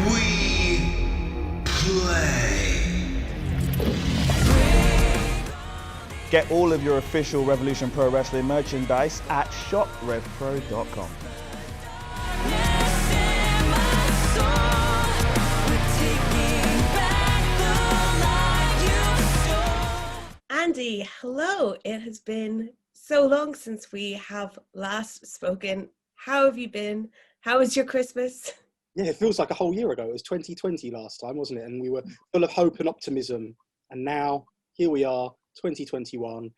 We play. Get all of your official Revolution Pro Wrestling merchandise at shoprevpro.com. Andy, hello. It has been so long since we have last spoken. How have you been? How was your Christmas? Yeah, it feels like a whole year ago. It was 2020 last time, wasn't it? And we were full of hope and optimism. And now, here we are, 2021.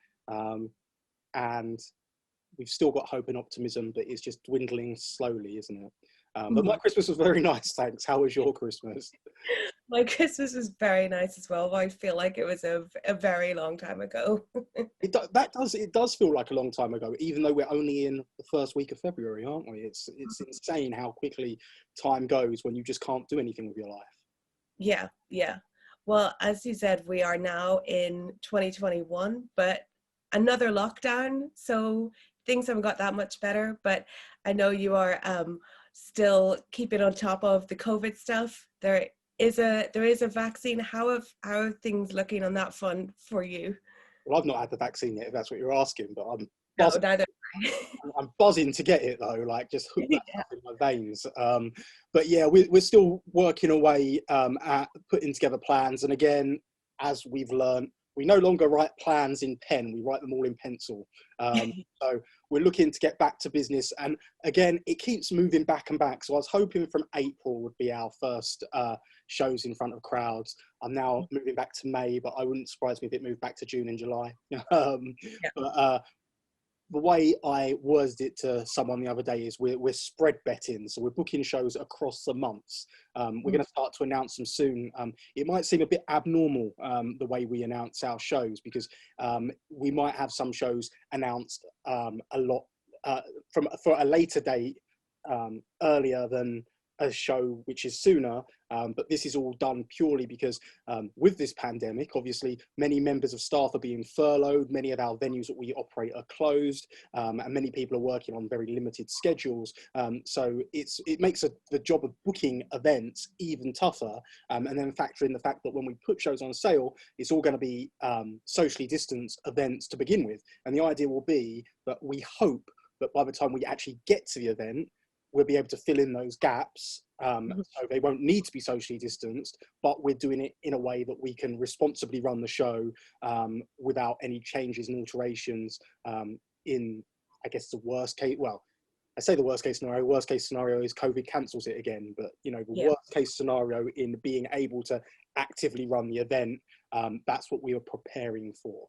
And we've still got hope and optimism, but it's just dwindling slowly, isn't it? But my Christmas was very nice, thanks. How was your Christmas? My Christmas was very nice as well. I feel like it was a very long time ago. It does feel like a long time ago, even though we're only in the first week of February, aren't we? It's insane how quickly time goes when you just can't do anything with your life. Yeah. Well, as you said, we are now in 2021, but another lockdown, so things haven't got that much better. But I know you are still keeping on top of the COVID stuff. There is a vaccine. How are things looking on that front for you? Well, I've not had the vaccine yet, if that's what you're asking, but I'm No, buzzing. neither. I'm buzzing to get it though, like just hook that up in my veins. But yeah, we're still working away at putting together plans. And again, as we've learned, we no longer write plans in pen, we write them all in pencil. So we're looking to get back to business. And again, it keeps moving back and back. So I was hoping from April would be our first shows in front of crowds. I'm now moving back to May, but I wouldn't surprise me if it moved back to June and July. But the way I worded it to someone the other day is we're spread betting. So we're booking shows across the months. We're going to start to announce them soon. It might seem a bit abnormal the way we announce our shows, because we might have some shows announced a lot for a later date earlier than a show which is sooner, but this is all done purely because with this pandemic, obviously many members of staff are being furloughed, many of our venues that we operate are closed, and many people are working on very limited schedules, so it makes the job of booking events even tougher, and then factor in the fact that when we put shows on sale, it's all going to be socially distanced events to begin with, and the idea will be that we hope that by the time we actually get to the event, we'll be able to fill in those gaps, so they won't need to be socially distanced, but we're doing it in a way that we can responsibly run the show without any changes and alterations in, I guess, the worst case. Well, I say the worst case scenario. Worst case scenario is COVID cancels it again, but the worst case scenario in being able to actively run the event, that's what we are preparing for.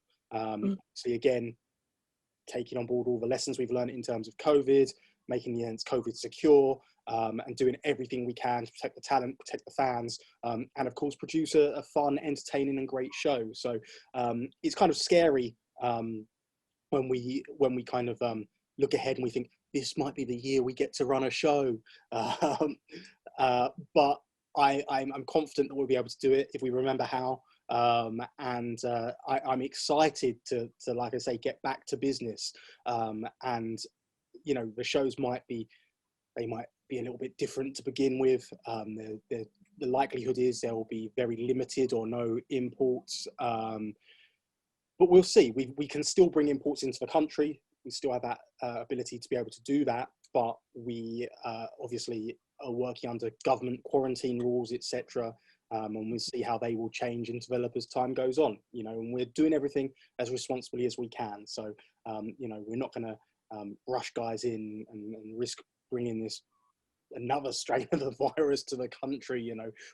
So again, taking on board all the lessons we've learned in terms of COVID, making the events COVID secure, and doing everything we can to protect the talent, protect the fans, and of course produce a fun, entertaining and great show. So it's kind of scary when we kind of look ahead and we think this might be the year we get to run a show, but I'm confident that we'll be able to do it if we remember how. And I'm excited to, like I say, get back to business, and the shows might be a little bit different to begin with. The likelihood is there will be very limited or no imports, but we'll see. We can still bring imports into the country. We still have that ability to be able to do that, but we obviously are working under government quarantine rules, etc. And we'll see how they will change and develop as time goes on. And we're doing everything as responsibly as we can. So we're not going to rush guys in and risk bringing another strain of the virus to the country.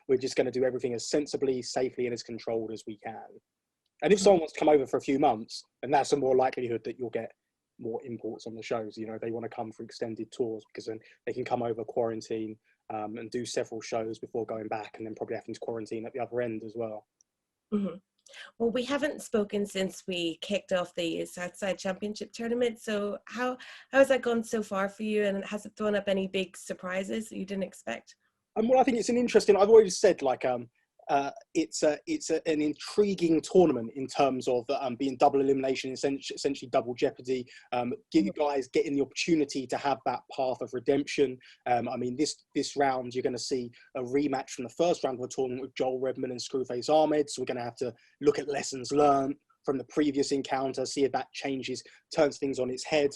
We're just going to do everything as sensibly, safely and as controlled as we can. And if someone wants to come over for a few months, then that's a more likelihood that you'll get more imports on the shows. They want to come for extended tours because then they can come over, quarantine, and do several shows before going back, and then probably having to quarantine at the other end as well. Well, we haven't spoken since we kicked off the Southside Championship tournament. So how has that gone so far for you? And has it thrown up any big surprises that you didn't expect? Well, I think it's I've always said, like, an intriguing tournament in terms of being double elimination, essentially double jeopardy. Give you guys getting the opportunity to have that path of redemption. I mean, this round you're going to see a rematch from the first round of the tournament with Joel, Redman, and Screwface Ahmed. So we're going to have to look at lessons learned from the previous encounter, see if that turns things on its head.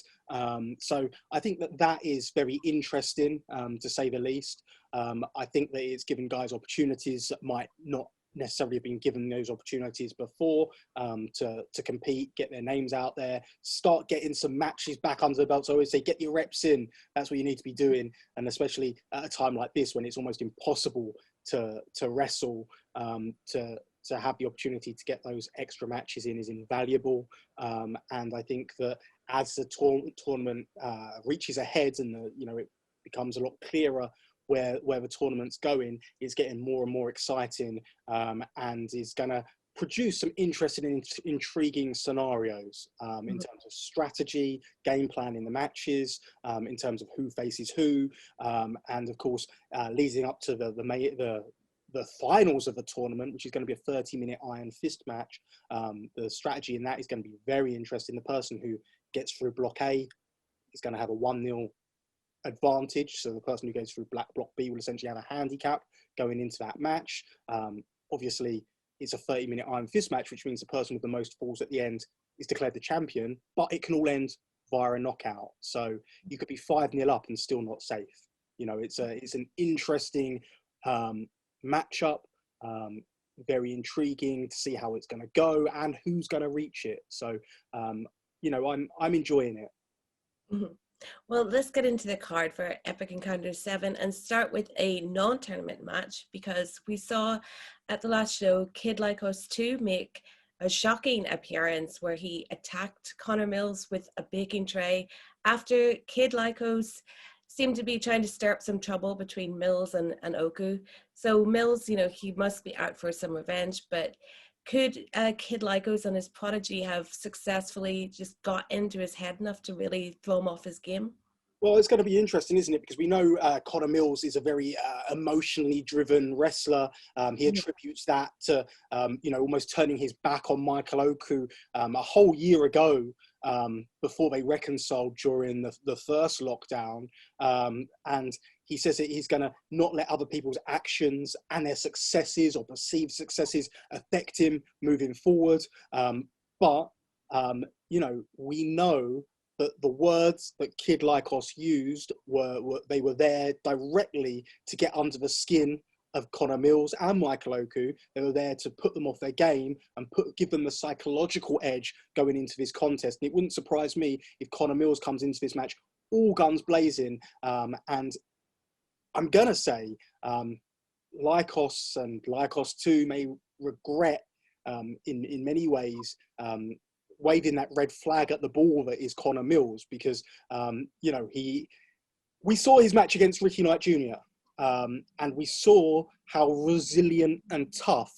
So I think that is very interesting, to say the least. I think that it's given guys opportunities that might not necessarily have been given those opportunities before, to compete, get their names out there, start getting some matches back under the belt. So I always say, get your reps in. That's what you need to be doing. And especially at a time like this, when it's almost impossible to wrestle, to have the opportunity to get those extra matches in is invaluable. And I think that as the tournament reaches ahead and it becomes a lot clearer where the tournament's going, it's getting more and more exciting, and is going to produce some interesting and intriguing scenarios, in terms of strategy, game plan in the matches, in terms of who faces who, and of course leading up to the finals of the tournament, which is going to be a 30-minute iron fist match. The strategy in that is going to be very interesting. The person who gets through block A is going to have a 1-0 advantage. So the person who goes through block B will essentially have a handicap going into that match. Obviously, it's a 30-minute iron fist match, which means the person with the most falls at the end is declared the champion, but it can all end via a knockout. So you could be 5-0 up and still not safe. It's an interesting matchup, very intriguing to see how it's going to go and who's going to reach it. So I'm enjoying it. Mm-hmm. Well, let's get into the card for Epic Encounter 7 and start with a non-tournament match, because we saw at the last show Kid Lycos 2 make a shocking appearance where he attacked Connor Mills with a baking tray after Kid Lycos seemed to be trying to stir up some trouble between Mills and Oku. So Mills, he must be out for some revenge, but could Kid Lycos and his prodigy have successfully just got into his head enough to really throw him off his game? Well, it's going to be interesting, isn't it? Because we know Connor Mills is a very emotionally driven wrestler. He attributes that to, almost turning his back on Michael Oku a whole year ago, before they reconciled during the first lockdown. And he says that he's going to not let other people's actions and their successes or perceived successes affect him moving forward. But we know that the words that Kid Lycos used were there directly to get under the skin of Connor Mills and Michael Oku. They were there to put them off their game and give them the psychological edge going into this contest. And it wouldn't surprise me if Connor Mills comes into this match all guns blazing. And I'm going to say Lycos and Lycos 2 may regret, in many ways, waving that red flag at the ball that is Connor Mills, because, we saw his match against Ricky Knight Jr., and we saw how resilient and tough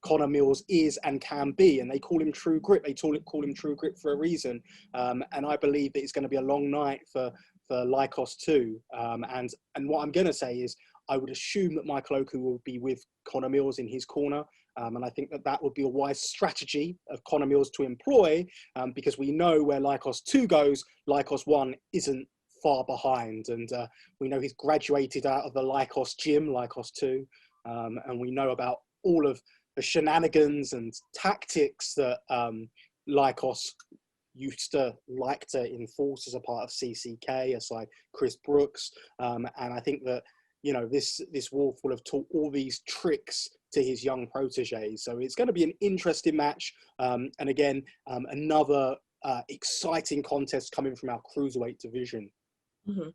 Connor Mills is and can be, and they call him True Grit. They call him True Grit for a reason, and I believe that it's going to be a long night for Lycos too. And what I'm going to say is, I would assume that Michael Oku will be with Connor Mills in his corner, and I think that would be a wise strategy of Connor Mills to employ, because we know where Lycos 2 goes, Lycos 1 isn't far behind, and we know he's graduated out of the Lycos gym, Lycos 2, and we know about all of the shenanigans and tactics that Lycos used to like to enforce as a part of CCK, aside Chris Brooks, and I think that this Wolf will have taught all these tricks to his young proteges. So it's going to be an interesting match, and again, another exciting contest coming from our cruiserweight division. Mm-hmm.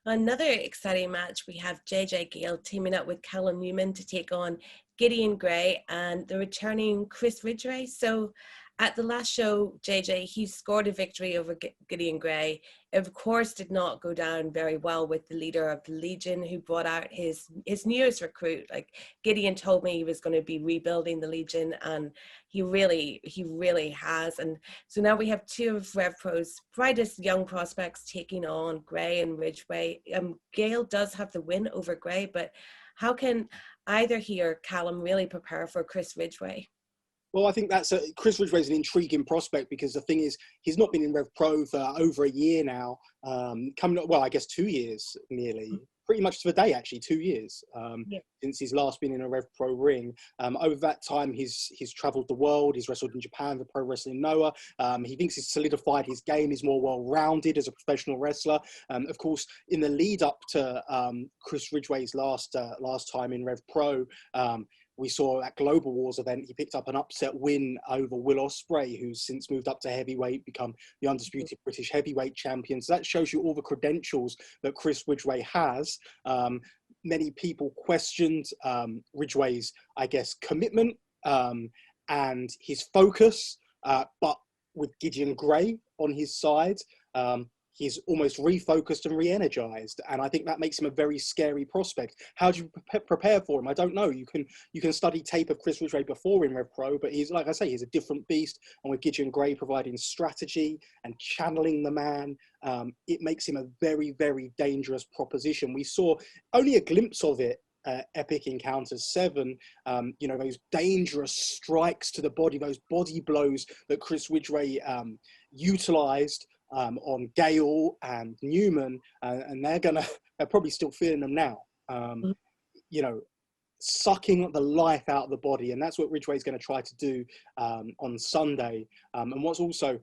Another exciting match, we have JJ Gale teaming up with Callum Newman to take on Gideon Gray and the returning Chris Ridgway. So at the last show, JJ, he scored a victory over Gideon Gray. It, of course, did not go down very well with the leader of the Legion, who brought out his newest recruit. Like, Gideon told me he was going to be rebuilding the Legion, and he really has. And so now we have two of RevPro's brightest young prospects taking on Gray and Ridgway. Gale does have the win over Gray, but how can either he or Callum really prepare for Chris Ridgway? Well, I think Chris Ridgway's an intriguing prospect, because the thing is, he's not been in RevPro for over a year now. I guess 2 years nearly, pretty much to the day actually, 2 years since he's last been in a RevPro ring. Over that time, he's travelled the world. He's wrestled in Japan for Pro Wrestling Noah. He thinks he's solidified his game. He's more well-rounded as a professional wrestler. Of course, in the lead up to Chris Ridgway's last time in RevPro, we saw at Global Wars event, he picked up an upset win over Will Ospreay, who's since moved up to heavyweight, become the undisputed British heavyweight champion. So that shows you all the credentials that Chris Ridgway has. Many people questioned Ridgway's, I guess, commitment and his focus, but with Gideon Gray on his side, he's almost refocused and re-energized, and I think that makes him a very scary prospect. How do you prepare for him? I don't know. You can study tape of Chris Ridgway before in RevPro, but he's, like I say, he's a different beast. And with Gideon Gray providing strategy and channeling the man, it makes him a very, very dangerous proposition. We saw only a glimpse of it. Epic Encounters 7, those dangerous strikes to the body, those body blows that Chris Ridgway utilized on Gale and Newman, and they're probably still feeling them now. Sucking the life out of the body, and that's what Ridgway's going to try to do on Sunday. And what's also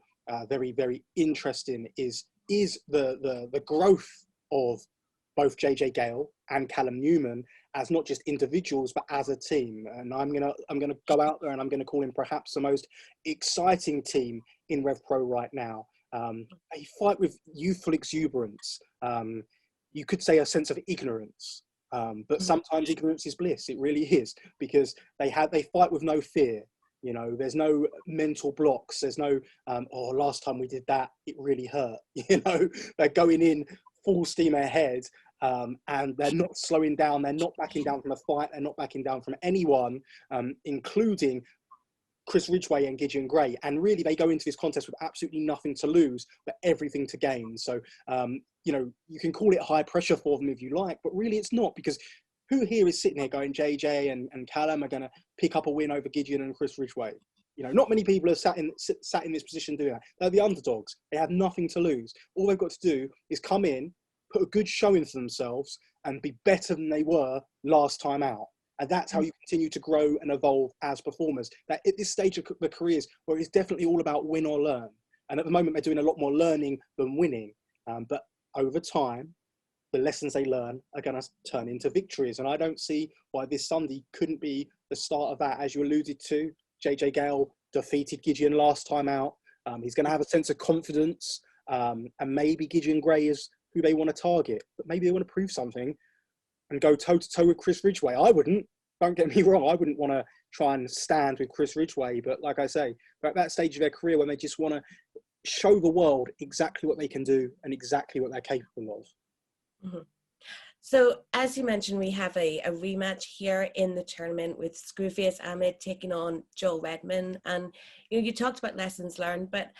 very, very interesting is the growth of both JJ Gale and Callum Newman as not just individuals but as a team. And I'm gonna go out there and I'm gonna call him perhaps the most exciting team in RevPro right now. They fight with youthful exuberance. You could say a sense of ignorance, but sometimes ignorance is bliss. It really is, because they fight with no fear. There's no mental blocks. There's no, last time we did that, it really hurt. They're going in full steam ahead, and they're not slowing down. They're not backing down from a fight. They're not backing down from anyone, including Chris Ridgway and Gideon Gray. And really, they go into this contest with absolutely nothing to lose, but everything to gain. So, you can call it high pressure for them if you like, but really it's not, because who here is sitting there going, JJ and Callum are going to pick up a win over Gideon and Chris Ridgway? Not many people are sat in this position doing that. They're the underdogs. They have nothing to lose. All they've got to do is come in, put a good showing for themselves, and be better than they were last time out. And that's how you continue to grow and evolve as performers. That at this stage of the careers, where it's definitely all about win or learn. And at the moment, they're doing a lot more learning than winning. But over time, the lessons they learn are going to turn into victories. And I don't see why this Sunday couldn't be the start of that. As you alluded to, JJ Gale defeated Gideon last time out. He's going to have a sense of confidence. And maybe Gideon Gray is who they want to target. But maybe they want to prove something and go toe-to-toe with Chris Ridgway. I wouldn't. Don't get me wrong. I wouldn't want to try and stand with Chris Ridgway. But like I say, they're at that stage of their career when they just want to show the world exactly what they can do and exactly what they're capable of. Mm-hmm. So as you mentioned, we have a rematch here in the tournament with Screwface Ahmed taking on Joel Redman. And you talked about lessons learned, but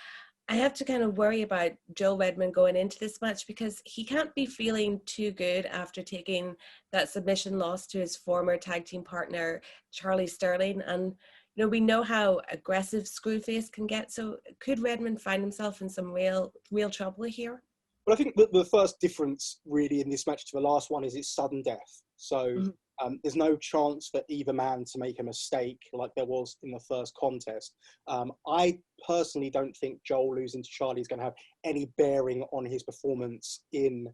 I have to kind of worry about Joel Redman going into this match, because he can't be feeling too good after taking that submission loss to his former tag team partner, Charlie Sterling. And, we know how aggressive Screwface can get. So could Redman find himself in some real trouble here? Well, I think that the first difference really in this match to the last one is it's sudden death. So there's no chance for either man to make a mistake like there was in the first contest. I personally don't think Joel losing to Charlie is going to have any bearing on his performance in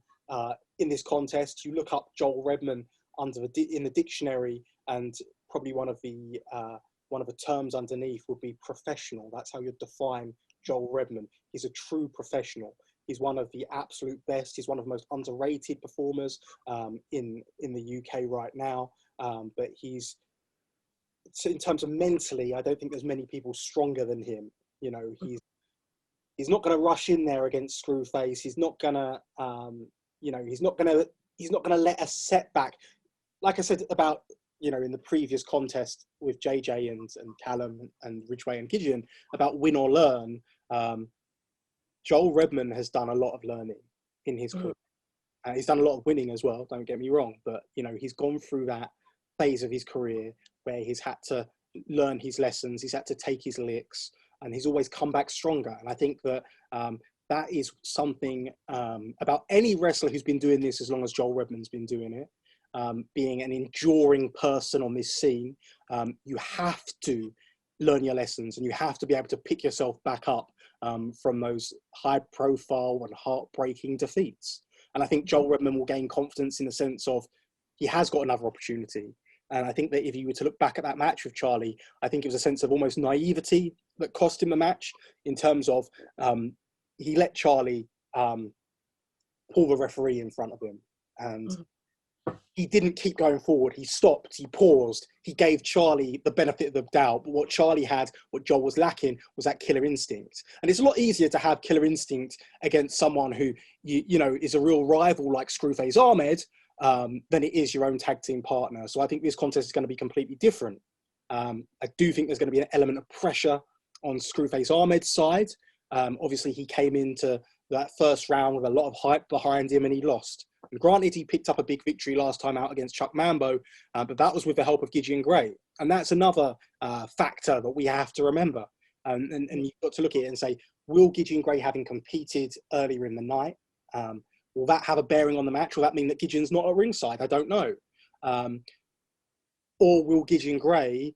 this contest. You look up Joel Redman in the dictionary, and probably one of the terms underneath would be professional. That's how you define Joel Redman. He's a true professional. He's one of the absolute best. He's one of the most underrated performers in the UK right now. But in terms of mentally, I don't think there's many people stronger than him. He's not going to rush in there against Screwface. He's not going to, he's not going to let a setback. Like I said about, in the previous contest with JJ and Callum and Ridgway and Gideon about win or learn. Joel Redman has done a lot of learning in his career. He's done a lot of winning as well, don't get me wrong, but he's gone through that phase of his career where he's had to learn his lessons, he's had to take his licks, and he's always come back stronger. And I think that that is something about any wrestler who's been doing this as long as Joel Redman's been doing it, being an enduring person on this scene. You have to learn your lessons, and you have to be able to pick yourself back up from those high profile and heartbreaking defeats. And I think Joel Redman will gain confidence in the sense of he has got another opportunity. And I think that if you were to look back at that match with Charlie, I think it was a sense of almost naivety that cost him the match, in terms of he let Charlie pull the referee in front of him. And he didn't keep going forward. He stopped, he paused, he gave Charlie the benefit of the doubt. But what Charlie had, what Joel was lacking, was that killer instinct. And it's a lot easier to have killer instinct against someone who, you know, is a real rival like Screwface Ahmed, than it is your own tag team partner. So I think this contest is going to be completely different. I do think there's going to be an element of pressure on Screwface Ahmed's side. Obviously, he came into that first round with a lot of hype behind him, and he lost. And granted, he picked up a big victory last time out against Chuck Mambo, but that was with the help of Gideon Gray. And that's another factor that we have to remember. And you've got to look at it and say, will Gideon Gray, having competed earlier in the night, will that have a bearing on the match? Will that mean that Gideon's not at ringside? I don't know. Or will Gideon Gray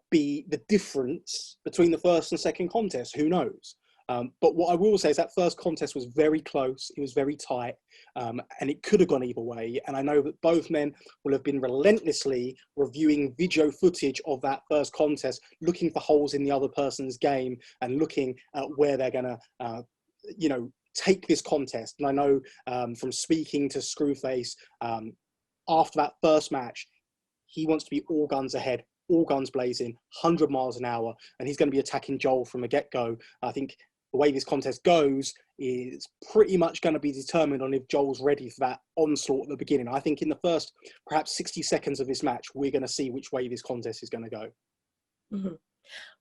be the difference between the first and second contest? Who knows? But what I will say is that first contest was very close. It was very tight, and it could have gone either way. And I know that both men will have been relentlessly reviewing video footage of that first contest, looking for holes in the other person's game and looking at where they're going to, you know, take this contest. And I know from speaking to Screwface after that first match, he wants to be all guns ahead, all guns blazing, 100 miles an hour, and he's going to be attacking Joel from the get-go. I think the way this contest goes is pretty much going to be determined on if Joel's ready for that onslaught at the beginning. I think in the first, perhaps 60 seconds of this match, we're going to see which way this contest is going to go. Mm-hmm.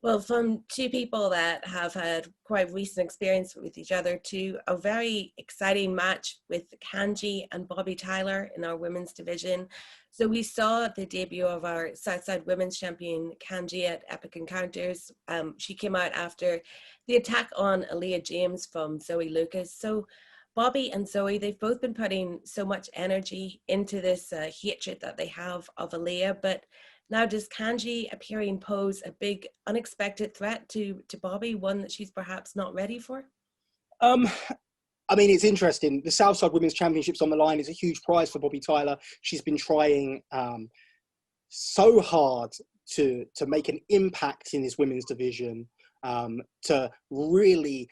Well, from two people that have had quite recent experience with each other to a very exciting match with Kanji and Bobby Tyler in our women's division. So we saw the debut of our Southside Women's Champion Kanji at Epic Encounters. She came out after the attack on Elias James from Zoe Lucas. So Bobby and Zoe, they've both been putting so much energy into this hatred that they have of Elias, but now, does Kanji appearing pose a big unexpected threat to Bobby, one that she's perhaps not ready for? I mean, it's interesting. The Southside Women's Championship's on the line. It's a huge prize for Bobby Tyler. She's been trying so hard to make an impact in this women's division, to really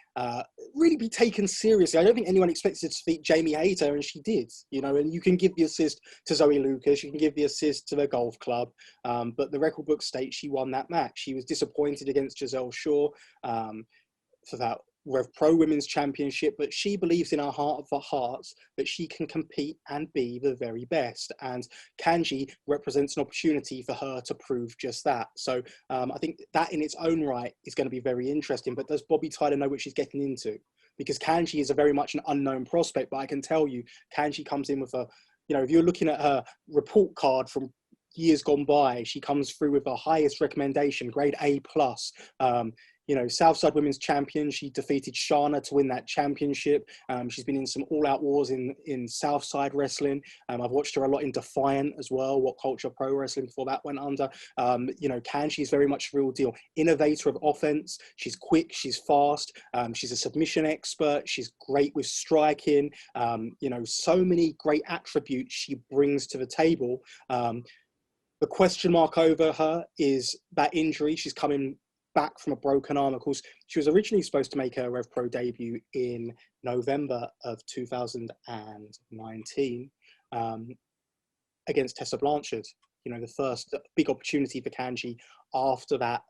be taken seriously. I don't think anyone expected to defeat Jamie Hayter, and she did, you know, and you can give the assist to Zoe Lucas, you can give the assist to the golf club, but the record book states she won that match. She was disappointed against Giselle Shaw for that RevPro Women's Championship, but she believes in her heart of hearts that she can compete and be the very best. And Kanji represents an opportunity for her to prove just that. So I think that in its own right is going to be very interesting. But does Bobby Tyler know what she's getting into? Because Kanji is a very much an unknown prospect, but I can tell you, Kanji comes in with a, you know, if you're looking at her report card from years gone by, she comes through with the highest recommendation, grade A+. You know, Southside Women's Champion, she defeated Shana to win that championship. She's been in some all-out wars in Southside Wrestling. I've watched her a lot in Defiant as well, What Culture Pro Wrestling before that went under. You know, Kanji is very much the real deal. Innovator of offense. She's quick, she's fast. She's a submission expert. She's great with striking. You know, so many great attributes she brings to the table. The question mark over her is that injury. She's coming back from a broken arm. Of course, she was originally supposed to make her RevPro debut in November of 2019 against Tessa Blanchard. You know, the first big opportunity for Kanji after that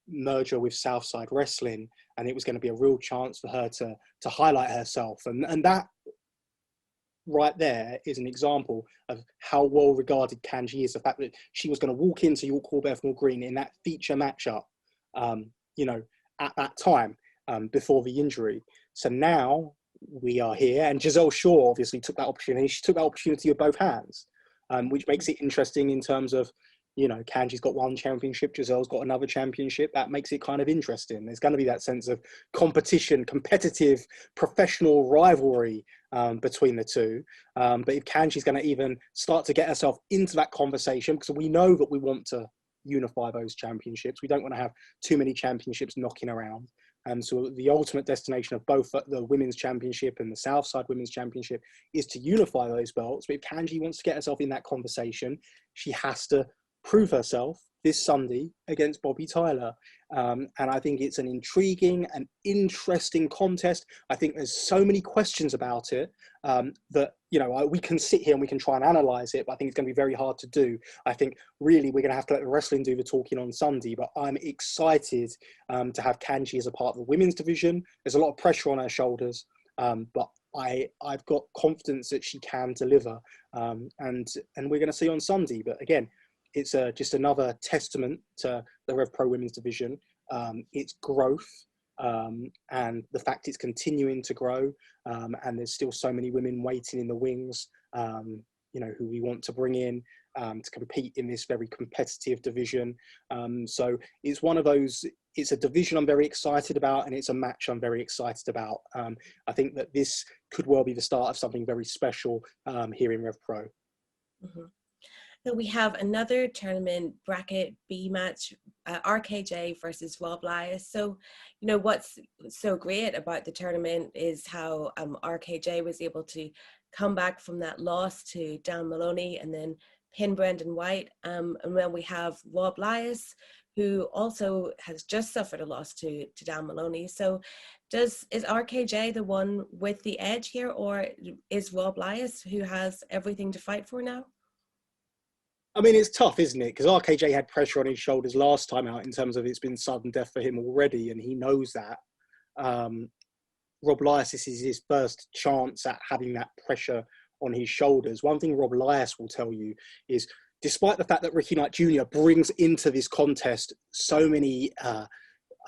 merger with Southside Wrestling, and it was going to be a real chance for her to highlight herself. And that right there is an example of how well regarded Kanji is. The fact that she was going to walk into York Hall Bethnal Green in that feature matchup, you know, at that time before the injury. So now we are here, and Giselle Shaw obviously took that opportunity. She took that opportunity with both hands. which makes it interesting in terms of, you know, Kanji's got one championship, Giselle's got another championship. That makes it kind of interesting. There's going to be that sense of competition, competitive, professional rivalry between the two. But if Kanji's going to even start to get herself into that conversation, because we know that we want to unify those championships. We don't want to have too many championships knocking around. And so the ultimate destination of both the Women's Championship and the Southside Women's Championship is to unify those belts. But if Kanji wants to get herself in that conversation, she has to prove herself this Sunday against Bobby Tyler. And I think it's an intriguing and interesting contest. I think there's so many questions about it that, you know, we can sit here and we can try and analyze it, but I think it's going to be very hard to do. I think really we're going to have to let the wrestling do the talking on Sunday, but I'm excited to have Kanji as a part of the women's division. There's a lot of pressure on her shoulders, but I've got confidence that she can deliver, and we're going to see on Sunday. But again, it's just another testament to the RevPro women's division, its growth, and the fact it's continuing to grow, and there's still so many women waiting in the wings, you know, who we want to bring in to compete in this very competitive division. So it's one of those, it's a division I'm very excited about, and it's a match I'm very excited about. I think that this could well be the start of something very special here in RevPro. Mm-hmm. So we have another tournament bracket B match, RKJ versus Rob Lycos. So, you know, what's so great about the tournament is how RKJ was able to come back from that loss to Dan Maloney and then pin Brendan White. And then we have Rob Lycos, who also has just suffered a loss to Dan Maloney. So is RKJ the one with the edge here, or is Rob Lycos who has everything to fight for now? I mean, it's tough, isn't it? Because RKJ had pressure on his shoulders last time out in terms of it's been sudden death for him already, and he knows that. Rob Lycos is his first chance at having that pressure on his shoulders. One thing Rob Lycos will tell you is, despite the fact that Ricky Knight Jr. brings into this contest so many,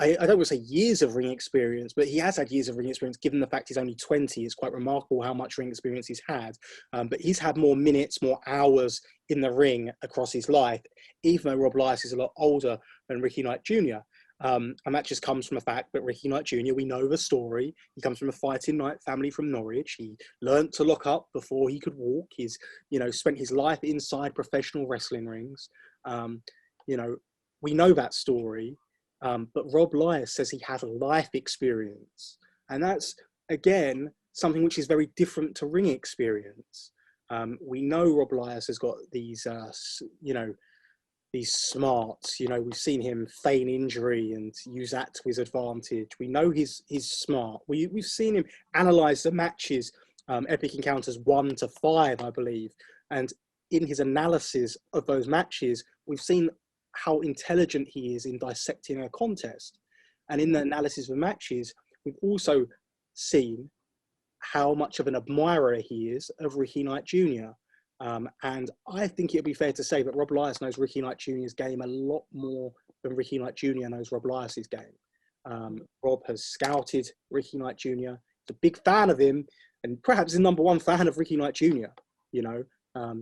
I don't want to say years of ring experience, but he has had years of ring experience, given the fact he's only 20. It's quite remarkable how much ring experience he's had. But he's had more minutes, more hours in the ring across his life, even though Rob Lycos is a lot older than Ricky Knight Jr. And that just comes from the fact that Ricky Knight Jr., we know the story. He comes from a fighting Knight family from Norwich. He learned to look up before he could walk. He's, you know, spent his life inside professional wrestling rings. You know, we know that story. But Rob Lycos says he has a life experience. And that's, again, something which is very different to ring experience. We know Rob Lycos has got these, you know, these smarts. You know, we've seen him feign injury and use that to his advantage. We know he's smart. We've seen him analyse the matches, Epic Encounters 1 to 5, I believe. And in his analysis of those matches, we've seen how intelligent he is in dissecting a contest. And in the analysis of matches, we've also seen how much of an admirer he is of Ricky Knight Jr. And I think it would be fair to say that Rob Lycos knows Ricky Knight Jr.'s game a lot more than Ricky Knight Jr. knows Rob Lycos' game. Rob has scouted Ricky Knight Jr., he's a big fan of him, and perhaps the #1 fan of Ricky Knight Jr., you know.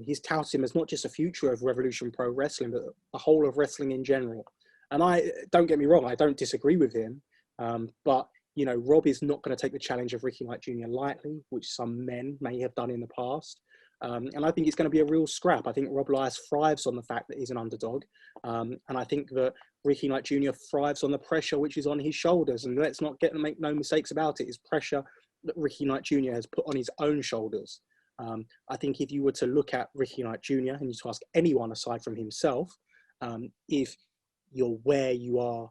He's touted him as not just a future of Revolution Pro Wrestling, but the whole of wrestling in general. And don't get me wrong, I don't disagree with him. But, you know, Rob is not going to take the challenge of Ricky Knight Jr. lightly, which some men may have done in the past. And I think it's going to be a real scrap. I think Rob Lycos thrives on the fact that he's an underdog. And I think that Ricky Knight Jr. thrives on the pressure which is on his shoulders. And let's not make no mistakes about it. It's pressure that Ricky Knight Jr. has put on his own shoulders. I think if you were to look at Ricky Knight Jr. and you to ask anyone aside from himself, if you're where you are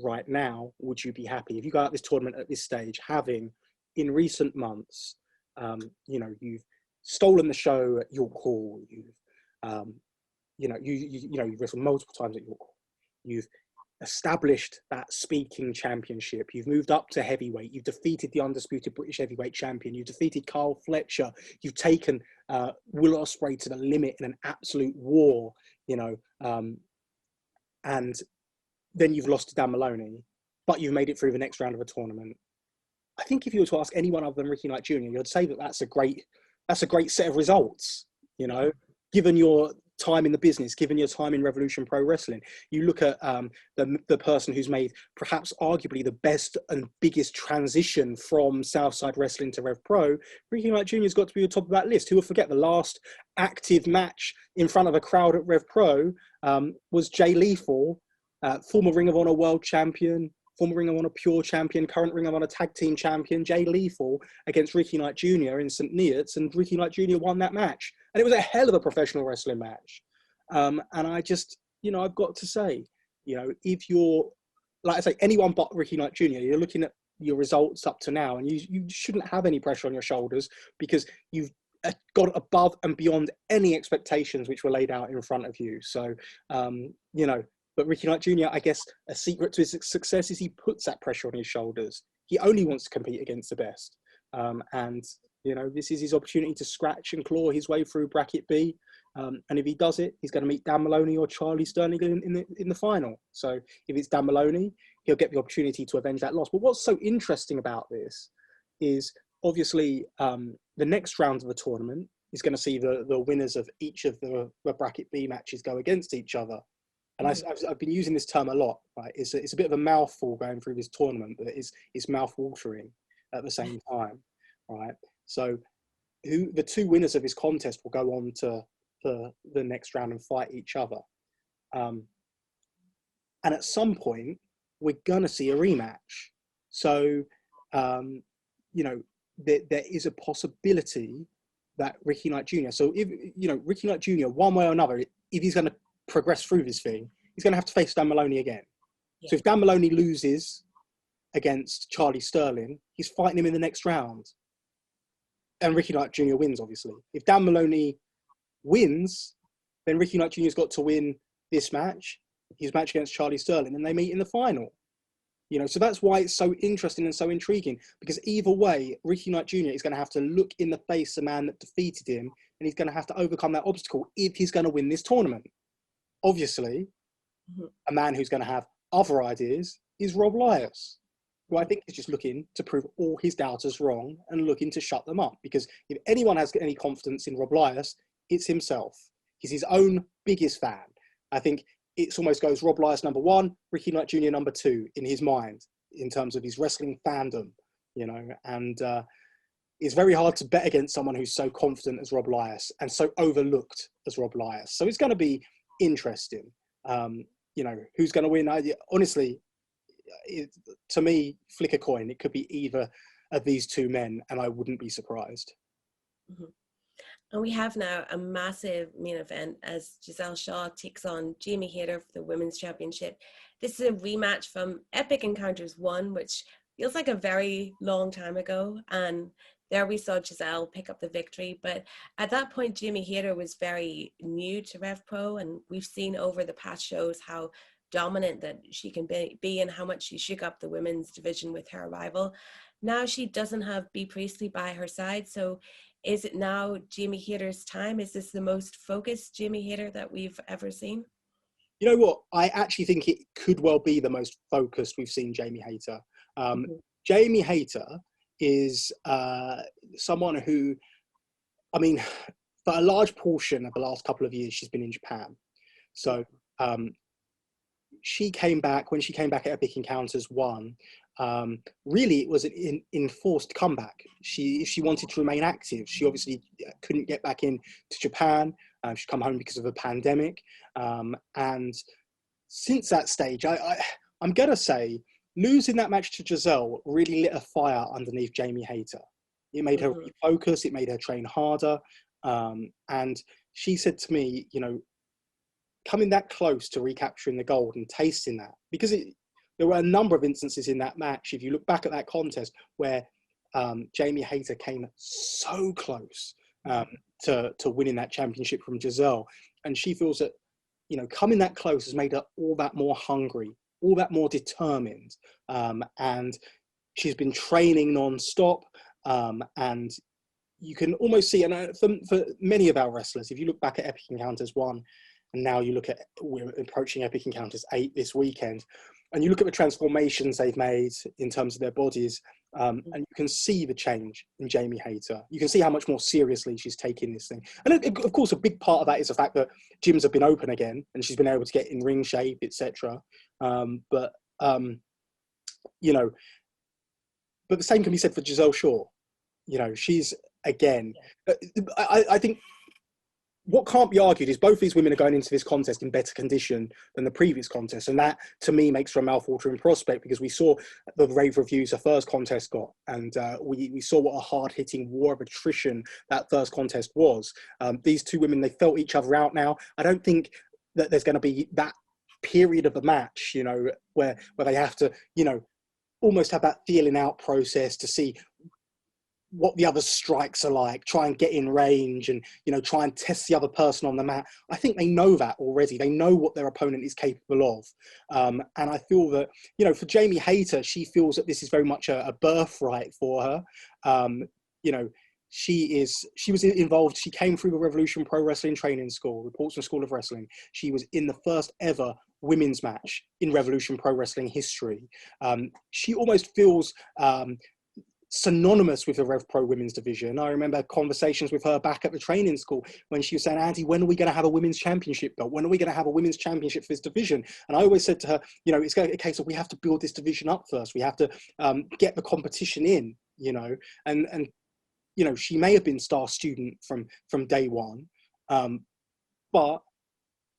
right now, would you be happy? If you go out this tournament at this stage, having in recent months, you know, you've stolen the show at York Hall, you've, you know, you've wrestled multiple times at York Hall, you've established that speaking championship, you've moved up to heavyweight, you've defeated the undisputed British heavyweight champion, you've defeated Carl Fletcher, you've taken Will Ospreay to the limit in an absolute war, you know, and then you've lost to Dan Maloney, but you've made it through the next round of a tournament. I think if you were to ask anyone other than Ricky Knight Jr., you'd say that that's a great set of results, you know. given your time in the business, given your time in Revolution Pro Wrestling. You look at the person who's made perhaps arguably the best and biggest transition from Southside Wrestling to Rev Pro. Ricky Knight Jr.'s got to be at the top of that list. Who will forget the last active match in front of a crowd at Rev Pro was Jay Lethal, former Ring of Honor World Champion, former Ring of Honor Pure Champion, current Ring of Honor Tag Team Champion, Jay Lethal against Ricky Knight Jr. in St. Neots, and Ricky Knight Jr. won that match. And it was a hell of a professional wrestling match. And I just, I've got to say, if you're, like I say, anyone but Ricky Knight Jr., you're looking at your results up to now, and you shouldn't have any pressure on your shoulders because you've got above and beyond any expectations which were laid out in front of you. So, but Ricky Knight Jr., I guess a secret to his success is he puts that pressure on his shoulders. He only wants to compete against the best. And this is his opportunity to scratch and claw his way through bracket B. And if he does it, he's going to meet Dan Maloney or Charlie Sterling in the final. So if it's Dan Maloney, he'll get the opportunity to avenge that loss. But what's so interesting about this is obviously the next round of the tournament is going to see the winners of each of the bracket B matches go against each other. And I've been using this term a lot, right? It's a bit of a mouthful going through this tournament, but it's mouth-watering at the same time, right? So the two winners of this contest will go on to the next round and fight each other. And at some point, we're going to see a rematch. So, there is a possibility that Ricky Knight Jr., so if, Ricky Knight Jr., one way or another, if he's going to progress through this thing, he's going to have to face Dan Maloney again. Yeah. So if Dan Maloney loses against Charlie Sterling, he's fighting him in the next round. And Ricky Knight Jr. wins, obviously. If Dan Maloney wins, then Ricky Knight Jr.'s got to win this match, his match against Charlie Sterling, and they meet in the final. So that's why it's so interesting and so intriguing, because either way, Ricky Knight Jr. is going to have to look in the face the man that defeated him, and he's going to have to overcome that obstacle if he's going to win this tournament. Obviously, a man who's going to have other ideas is Rob Lycos, who I think is just looking to prove all his doubters wrong and looking to shut them up. Because if anyone has any confidence in Rob Lycos, it's himself. He's his own biggest fan. I think it almost goes Rob Lycos number 1, Ricky Knight Jr. number 2 in his mind in terms of his wrestling fandom, and it's very hard to bet against someone who's so confident as Rob Lycos and so overlooked as Rob Lycos. So it's going to be interesting. Who's going to win? Honestly, to me, flick a coin. It could be either of these two men, and I wouldn't be surprised. Mm-hmm. And we have now a massive main event as Giselle Shaw takes on Jamie Hayter for the Women's Championship. This is a rematch from Epic Encounters 1, which feels like a very long time ago. And there we saw Giselle pick up the victory. But at that point, Jamie Hayter was very new to RevPro. And we've seen over the past shows how dominant that she can be and how much she shook up the women's division with her arrival. Now she doesn't have Bea Priestley by her side. So is it now Jamie Hayter's time? Is this the most focused Jamie Hayter that we've ever seen? You know what? I actually think it could well be the most focused we've seen Jamie Hayter. Jamie Hayter is someone who, for a large portion of the last couple of years, she's been in Japan. So she came back, when she came back at Epic Encounters 1, really it was an enforced comeback. If she wanted to remain active, she obviously couldn't get back into Japan. She'd come home because of a pandemic. And since that stage, I'm going to say, losing that match to Giselle really lit a fire underneath Jamie Hayter. It made her refocus, it made her train harder. And she said to me, coming that close to recapturing the gold and tasting that, because there were a number of instances in that match, if you look back at that contest, where Jamie Hayter came so close to winning that championship from Giselle. And she feels that, coming that close has made her all that more hungry, all that more determined. And she's been training non-stop. And you can almost see, and for many of our wrestlers, if you look back at Epic Encounters 1, and now you look at, we're approaching Epic Encounters 8 this weekend, and you look at the transformations they've made in terms of their bodies, and you can see the change in Jamie Hayter. You can see how much more seriously she's taking this thing. And of course, a big part of that is the fact that gyms have been open again and she's been able to get in ring shape, etc. You know, but the same can be said for Giselle Shaw. You know, she's, again, I think what can't be argued is both these women are going into this contest in better condition than the previous contest. And that, to me, makes for a mouthwatering prospect, because we saw the rave reviews the first contest got. And we saw what a hard-hitting war of attrition that first contest was. These two women, they felt each other out now. I don't think that there's going to be that period of the match, you know, where they have to, you know, almost have that feeling out process to see what the other strikes are like, try and get in range and, you know, try and test the other person on the mat. I think they know that already. They know what their opponent is capable of. And I feel that, you know, for Jamie Hayter, she feels that this is very much a birthright for her. You know, she was involved. She came through the Revolution Pro Wrestling Training School, the Portsmouth School of Wrestling. She was in the first ever women's match in Revolution Pro Wrestling history. She almost feels synonymous with the RevPro women's division. I remember conversations with her back at the training school when she was saying, Andy, when are we going to have a women's championship belt? When are we going to have a women's championship for this division? And I always said to her, you know, it's a case of we have to build this division up first. We have to get the competition in, you know, and you know, she may have been star student from day one, but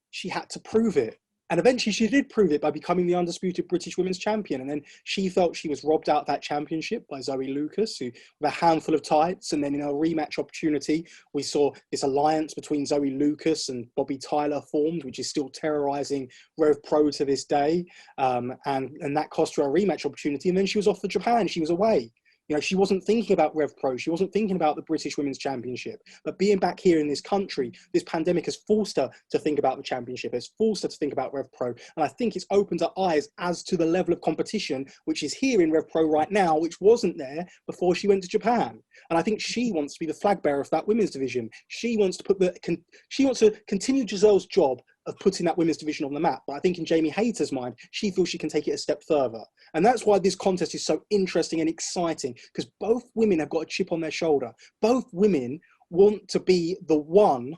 she had to prove it. And eventually she did prove it by becoming the undisputed British Women's Champion. And then she felt she was robbed out of that championship by Zoe Lucas, who, with a handful of tights. And then in a rematch opportunity, we saw this alliance between Zoe Lucas and Bobby Tyler formed, which is still terrorizing RevPro to this day. And that cost her a rematch opportunity. And then she was off for Japan. She was away. You know, she wasn't thinking about RevPro. She wasn't thinking about the British Women's Championship. But being back here in this country, this pandemic has forced her to think about the championship. It's forced her to think about RevPro. And I think it's opened her eyes as to the level of competition, which is here in RevPro right now, which wasn't there before she went to Japan. And I think she wants to be the flag bearer of that women's division. She wants to she wants to continue Giselle's job of putting that women's division on the map. But I think in Jamie Hayter's mind, she feels she can take it a step further. And that's why this contest is so interesting and exciting, because both women have got a chip on their shoulder. Both women want to be the one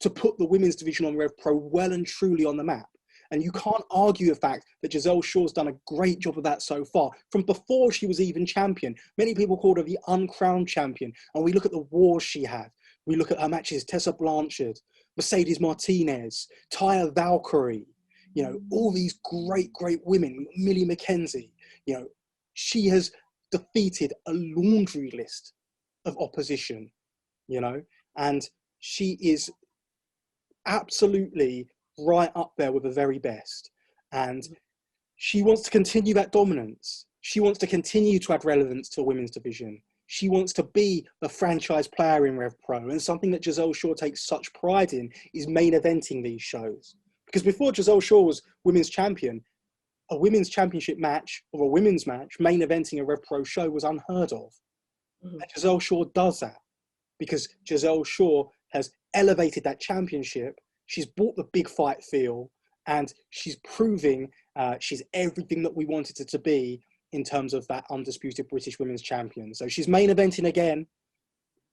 to put the women's division on RevPro well and truly on the map. And you can't argue the fact that Giselle Shaw's done a great job of that so far, from before she was even champion. Many people called her the uncrowned champion. And we look at the wars she had. We look at her matches, Tessa Blanchard, Mercedes Martinez, Taya Valkyrie, you know, all these great, great women, Millie McKenzie, you know, she has defeated a laundry list of opposition, you know, and she is absolutely right up there with the very best. And she wants to continue that dominance. She wants to continue to add relevance to the women's division. She wants to be the franchise player in RevPro. And something that Giselle Shaw takes such pride in is main eventing these shows. Because before Giselle Shaw was women's champion, a women's championship match or a women's match, main eventing a RevPro show was unheard of. And Giselle Shaw does that because Giselle Shaw has elevated that championship. She's brought the big fight feel, and she's proving she's everything that we wanted her to be in terms of that undisputed British Women's Champion. So she's main eventing again,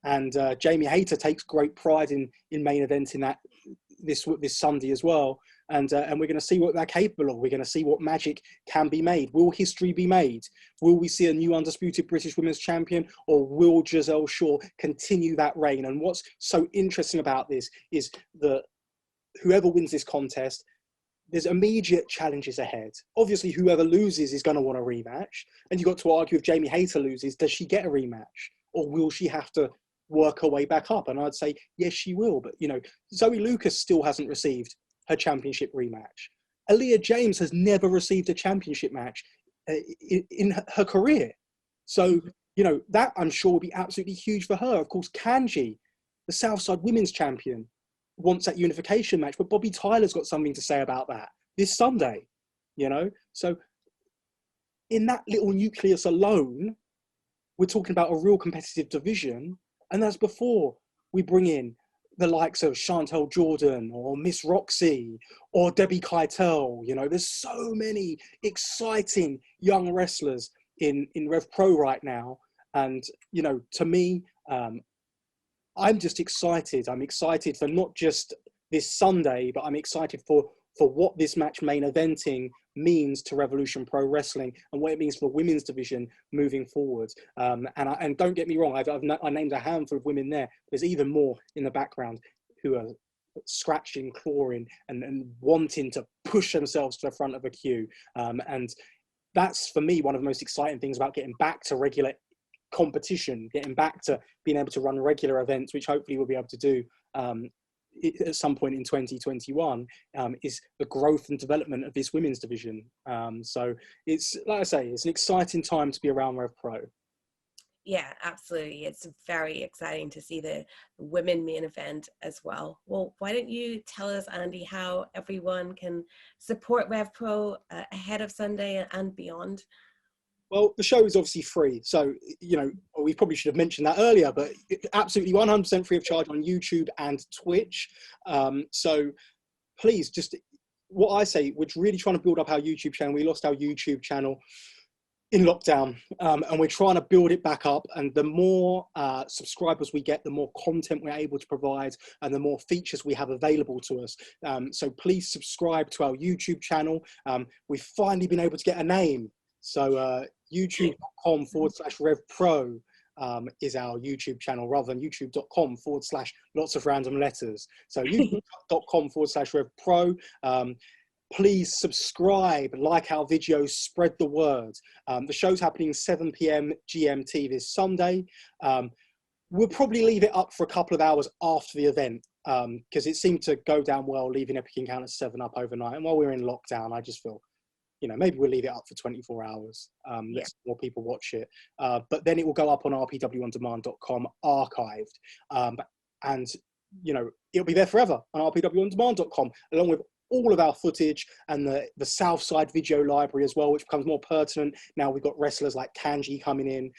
and Jamie Hayter takes great pride in main eventing that this Sunday as well. And we're going to see what they're capable of. We're going to see what magic can be made. Will history be made? Will we see a new undisputed British Women's Champion, or will Giselle Shaw continue that reign? And what's so interesting about this is that whoever wins this contest, there's immediate challenges ahead. Obviously, whoever loses is going to want a rematch. And you've got to argue if Jamie Hayter loses, does she get a rematch? Or will she have to work her way back up? And I'd say, yes, she will. But, you know, Zoe Lucas still hasn't received her championship rematch. Aaliyah James has never received a championship match in her career. So, you know, that I'm sure will be absolutely huge for her. Of course, Kanji, the Southside Women's Champion, wants that unification match, but Bobby Tyler's got something to say about that this Sunday, you know? So in that little nucleus alone, we're talking about a real competitive division, and that's before we bring in the likes of Chantel Jordan or Miss Roxy or Debbie Keitel. You know, there's so many exciting young wrestlers in RevPro right now. And, you know, to me, I'm just excited. I'm excited for not just this Sunday, but I'm excited for what this match main eventing means to Revolution Pro Wrestling and what it means for the women's division moving forward. And don't get me wrong, I named a handful of women there. There's even more in the background who are scratching, clawing, and wanting to push themselves to the front of a queue. And that's, for me, one of the most exciting things about getting back to regular competition, getting back to being able to run regular events, which hopefully we'll be able to do at some point in 2021, is the growth and development of this women's division. So it's, like I say, it's an exciting time to be around RevPro. Yeah, absolutely. It's very exciting to see the women main event as well. Well, why don't you tell us, Andy, how everyone can support RevPro ahead of Sunday and beyond? Well, the show is obviously free. So, you know, we probably should have mentioned that earlier, but absolutely 100% free of charge on YouTube and Twitch. So please, just what I say, we're really trying to build up our YouTube channel. We lost our YouTube channel in lockdown, and we're trying to build it back up. And the more subscribers we get, the more content we're able to provide and the more features we have available to us. So please subscribe to our YouTube channel. We've finally been able to get a name. So youtube.com/RevPro is our YouTube channel, rather than youtube.com/lots of random letters. So youtube.com/RevPro. Please subscribe, like our videos, spread the word. The show's happening 7 p.m. GMT this Sunday. We'll probably leave it up for a couple of hours after the event because it seemed to go down well, leaving Epic Encounter 7 up overnight. And while we're in lockdown, I just feel, you know, maybe we'll leave it up for 24 hours. Let more people watch it. But then it will go up on rpwondemand.com archived. And, you know, it'll be there forever on rpwondemand.com, along with all of our footage and the Southside video library as well, which becomes more pertinent. Now we've got wrestlers like Kanji coming in.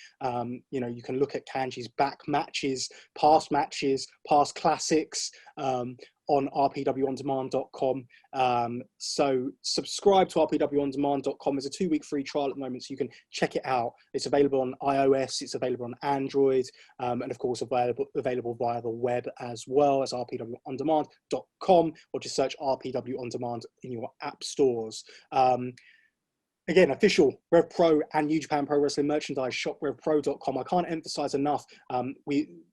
You know, you can look at Kanji's back matches, past classics, on rpwondemand.com. So subscribe to rpwondemand.com. There's a 2-week free trial at the moment, so you can check it out. It's available on iOS, it's available on Android, and of course available via the web as well as rpwondemand.com, or just search RPW On Demand in your app stores. Again, official RevPro and New Japan Pro Wrestling merchandise, shop revpro.com. I can't emphasize enough,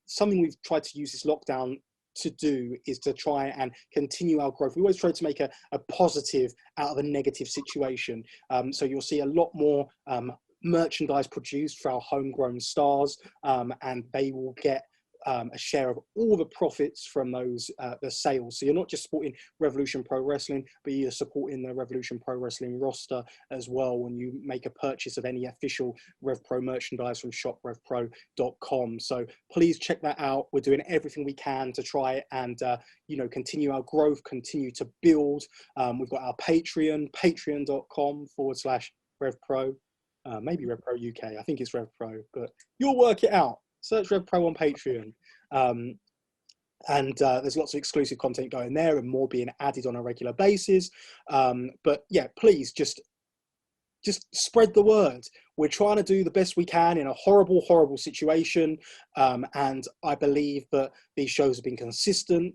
something we've tried to use this lockdown to do is to try and continue our growth. We always try to make a positive out of a negative situation. So you'll see a lot more merchandise produced for our homegrown stars, and they will get a share of all the profits from those the sales. So you're not just supporting Revolution Pro Wrestling, but you're supporting the Revolution Pro Wrestling roster as well when you make a purchase of any official RevPro merchandise from shoprevpro.com. So please check that out. We're doing everything we can to try and you know, continue our growth, continue to build. We've got our Patreon, patreon.com/RevPro, maybe RevPro UK. I think it's RevPro, but you'll work it out. Search RevPro on Patreon. And there's lots of exclusive content going there and more being added on a regular basis. But yeah, please just spread the word. We're trying to do the best we can in a horrible, horrible situation. And I believe that these shows have been consistent.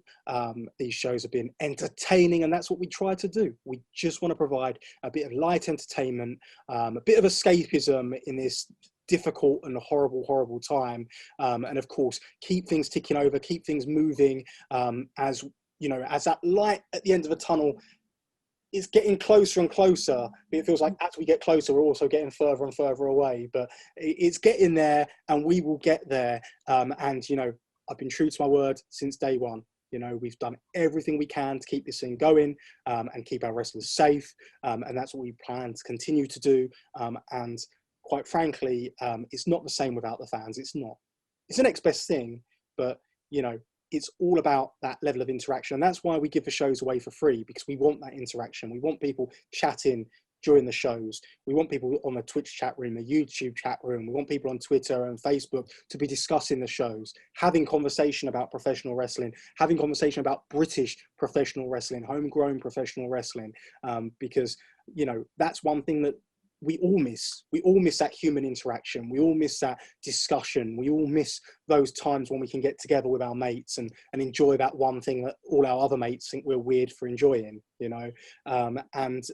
These shows have been entertaining, and that's what we try to do. We just want to provide a bit of light entertainment, a bit of escapism in this difficult and horrible, horrible time. And of course, keep things ticking over, keep things moving, as you know, as that light at the end of a tunnel is getting closer and closer. But it feels like as we get closer, we're also getting further and further away, but it's getting there and we will get there. And, you know, I've been true to my word since day one. You know, we've done everything we can to keep this thing going, and keep our wrestlers safe. And that's what we plan to continue to do. And quite frankly, it's not the same without the fans. It's not. It's the next best thing, but, you know, it's all about that level of interaction. And that's why we give the shows away for free, because we want that interaction. We want people chatting, during the shows. We want people on the Twitch chat room, the YouTube chat room. We want people on Twitter and Facebook to be discussing the shows, having conversation about professional wrestling, having conversation about British professional wrestling, homegrown professional wrestling, because, you know, that's one thing that we all miss. We all miss that human interaction. We all miss that discussion. We all miss those times when we can get together with our mates and enjoy that one thing that all our other mates think we're weird for enjoying, you know. And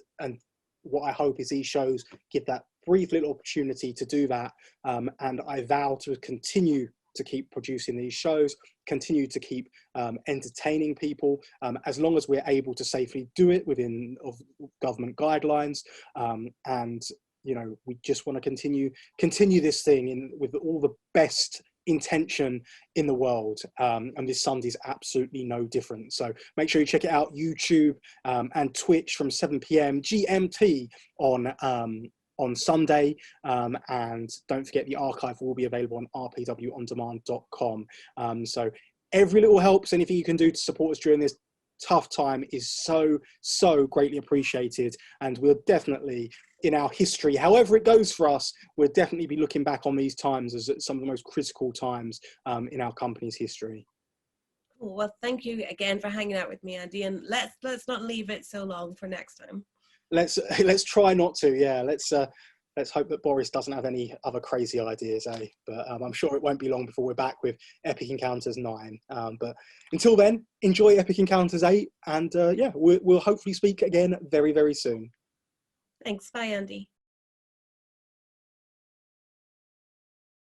what I hope is these shows give that brief little opportunity to do that. And I vow to continue to keep producing these shows, continue to keep entertaining people, as long as we're able to safely do it within of government guidelines. And, you know, we just want to continue this thing with all the best intention in the world. And this Sunday's absolutely no different. So make sure you check it out, YouTube and Twitch from 7 p.m. GMT on Sunday, and don't forget the archive will be available on rpwondemand.com. So every little helps. Anything you can do to support us during this tough time is so greatly appreciated, and we'll definitely, in our history, however it goes for us, we'll definitely be looking back on these times as some of the most critical times in our company's history. Well, thank you again for hanging out with me, Andy, and let's not leave it so long for next time. Let's try not to. Yeah, let's hope that Boris doesn't have any other crazy ideas, eh? But I'm sure it won't be long before we're back with Epic Encounters 9. But until then, enjoy Epic Encounters 8, and yeah, we'll hopefully speak again very, very soon. Thanks. Bye, Andy.